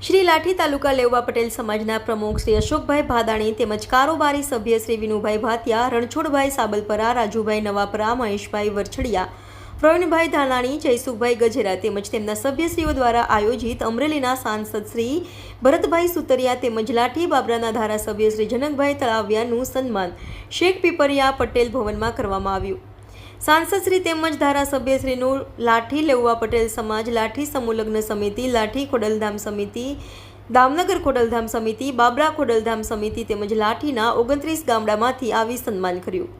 શ્રી લાઠી તાલુકા લેઉવા પટેલ સમાજના પ્રમુખ શ્રી અશોકભાઈ ભાદાણી તેમજ કારોબારી સભ્ય શ્રી વિનુભાઈ ભાતિયા, રણછોડભાઈ સાબલપરા, રાજુભાઈ નવાપરા, મહેશભાઈ વરછડિયા, પ્રવીણભાઈ ધાનાણી, જયસુખભાઈ ગજેરા તેમજ તેમના સભ્યશ્રીઓ દ્વારા આયોજિત અમરેલીના સાંસદ શ્રી ભરતભાઈ સુતરિયા તેમજ લાઠી બાબરાના ધારાસભ્ય શ્રી જનકભાઈ તળાવિયાનું સન્માન શેખ પીપરિયા પટેલ ભવનમાં કરવામાં આવ્યું। સાંસદશ્રી તેમજ ધારાસભ્યશ્રીનું લાઠી લેઉવા પટેલ સમાજ, લાઠી સમૂહ લગ્ન સમિતિ, લાઠી ખોડલધામ સમિતિ, દામનગર ખોડલધામ સમિતિ, બાબરા ખોડલધામ સમિતિ તેમજ લાઠીના 29 ગામડામાંથી આવી સન્માન કર્યું।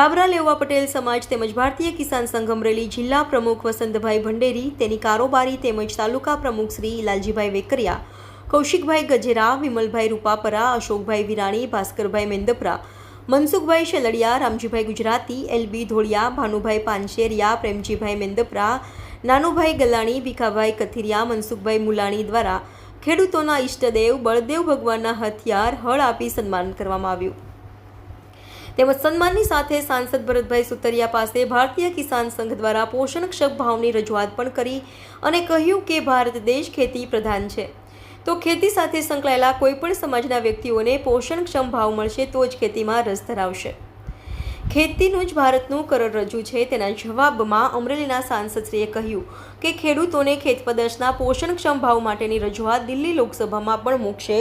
બાબરા લેઉવા પટેલ સમાજ તેમજ ભારતીય કિસાન સંઘ અમરેલી જિલ્લા પ્રમુખ વસંતભાઈ ભંડેરી, તેની કારોબારી તેમજ તાલુકા પ્રમુખ શ્રી લાલજીભાઈ વેકરિયા, કૌશિકભાઈ ગજેરા, વિમલભાઈ રૂપાપરા, અશોકભાઈ વિરાણી, ભાસ્કરભાઈ મેંદપરા, મનસુખભાઈ શેલડિયા, રામજીભાઈ ગુજરાતી, એલબી ધોળિયા, ભાનુભાઈ પાનશેરિયા, પ્રેમજીભાઈ મેંદપરા, નાનુભાઈ ગલાણી, ભીખાભાઈ કથિરિયા, મનસુખભાઈ મુલાણી દ્વારા ખેડૂતોના ઈષ્ટદેવ બળદેવ ભગવાનના હથિયાર હળ આપી સન્માન કરવામાં આવ્યું। તેમજ સન્માનની સાથે સાંસદ ભરતભાઈ સુતરિયા પાસે ભારતીય કિસાન સંઘ દ્વારા પોષણક્ષમ ભાવની રજૂઆત પણ કરી અને કહ્યું કે ભારત દેશ ખેતી પ્રધાન છે, તો ખેતી સાથે સંકળાયેલા કોઈપણ સમાજના વ્યક્તિઓને પોષણક્ષમ ભાવ મળશે તો જ ખેતીમાં રસ ધરાવશે। ખેતીનું જ ભારતનું કરોડરજ્જુ છે। તેના જવાબમાં અમરેલીના સાંસદશ્રીએ કહ્યું કે ખેડૂતોને ખેતપદાર્થના પોષણક્ષમ ભાવ માટેની રજૂઆત દિલ્હી લોકસભામાં પણ મૂકશે।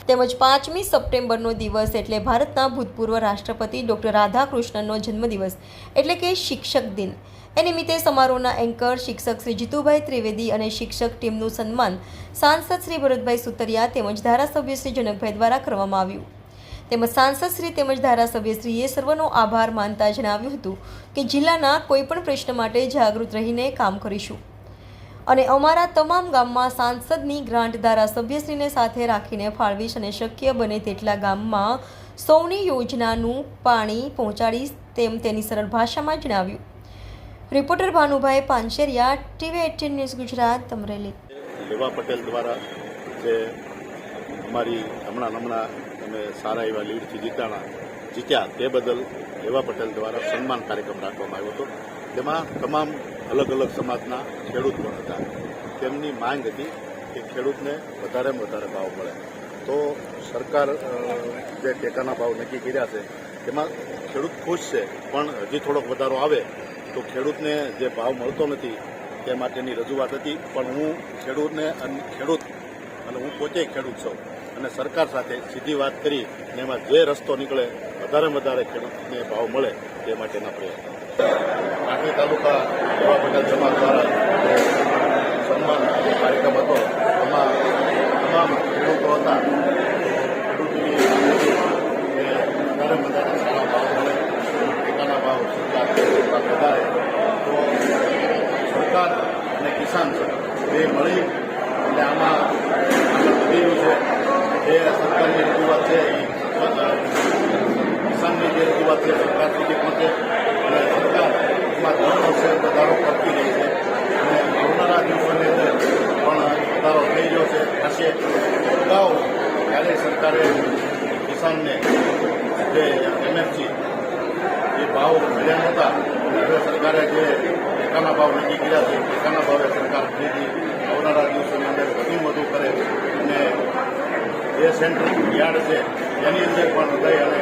તેમજ 5મી સપ્ટેમ્બરનો દિવસ એટલે ભારતના ભૂતપૂર્વ રાષ્ટ્રપતિ ડૉક્ટર રાધાકૃષ્ણનનો જન્મદિવસ એટલે કે શિક્ષક દિન। એ નિમિત્તે સમારોહના એન્કર શિક્ષક શ્રી જીતુભાઈ ત્રિવેદી અને શિક્ષક ટીમનું સન્માન સાંસદ શ્રી ભરતભાઈ સુતરિયા તેમજ ધારાસભ્ય શ્રી જનકભાઈ દ્વારા કરવામાં આવ્યું। તેમજ સાંસદ શ્રી તેમજ ધારાસભ્યશ્રીએ સર્વનો આભાર માનતા જણાવ્યું હતું કે જિલ્લાના કોઈપણ પ્રશ્ન માટે જાગૃત રહીને કામ કરીશું અને અમારા તમામ ગામમાં સાંસદની ગ્રાન્ટ ધારાસભ્યશ્રીને સાથે રાખીને ફાળવીશ અને શક્ય બને તેટલા ગામમાં સૌની યોજનાનું પાણી પહોંચાડીશ તેમ તેની સરળ ભાષામાં જણાવ્યું। Reporter Bhanubhai Pansheriya, TV 18 news Gujarat, Amreli. Leva Patel દ્વારા જે અમારી હમણાં અમે સારા એવા લીડથી જીત્યા તે બદલ લેવા પટેલ દ્વારા સન્માન કાર્યક્રમ રાખવામાં આવ્યો હતો। તેમાં તમામ અલગ અલગ સમાજના ખેડૂત પણ હતા। તેમની માંગ હતી કે ખેડૂતને વધારેમાં વધારે ભાવ મળે, તો સરકાર જે ટેકાના ભાવ નક્કી કર્યા છે તેમાં ખેડૂત ખુશ છે, પણ હજી થોડોક વધારો આવે તો ખેડૂતને જે ભાવ મળતો નથી તે માટેની રજૂઆત હતી। પણ હું ખેડૂત અને હું પોતે ખેડૂત છું અને સરકાર સાથે સીધી વાત કરી અને એમાં જે રસ્તો નીકળે વધારે ખેડૂતને ભાવ મળે તે માટેના પ્રયત્નો। લાઠી તાલુકા લેવા પટેલ સમાજ દ્વારા સન્માન કાર્યક્રમ હતો, એમાં તમામ ખેડૂતો હતા। વધારે સારા ભાવ મળે, ટેકાના ભાવ સરકાર વધારે, તો સરકાર અને કિસાન બે મળી એટલે આમાં આગળ વધી રહ્યું છે। એ સરકારની રજૂઆત છે, કિસાનની જે રજૂઆત છે સરકાર સુધી પહોંચે અને સરકાર એમાં દર વર્ષે વધારો કરતી રહી છે અને આવનારા દિવસોની અંદર પણ વધારો થઈ ગયો છે। થશે અગાઉ ત્યારે સરકારે કિસાનને જે એમએફસી એ ભાવ મળ્યા નહોતા, હવે સરકારે જે ટેકાના ભાવ નક્કી કર્યા છે ટેકાના ભાવે સરકાર ખરીદી આવનારા દિવસોની અંદર વધુ કરે અને જે સેન્ટ્રલ યાર્ડ છે એની અંદર પણ ગઈ અને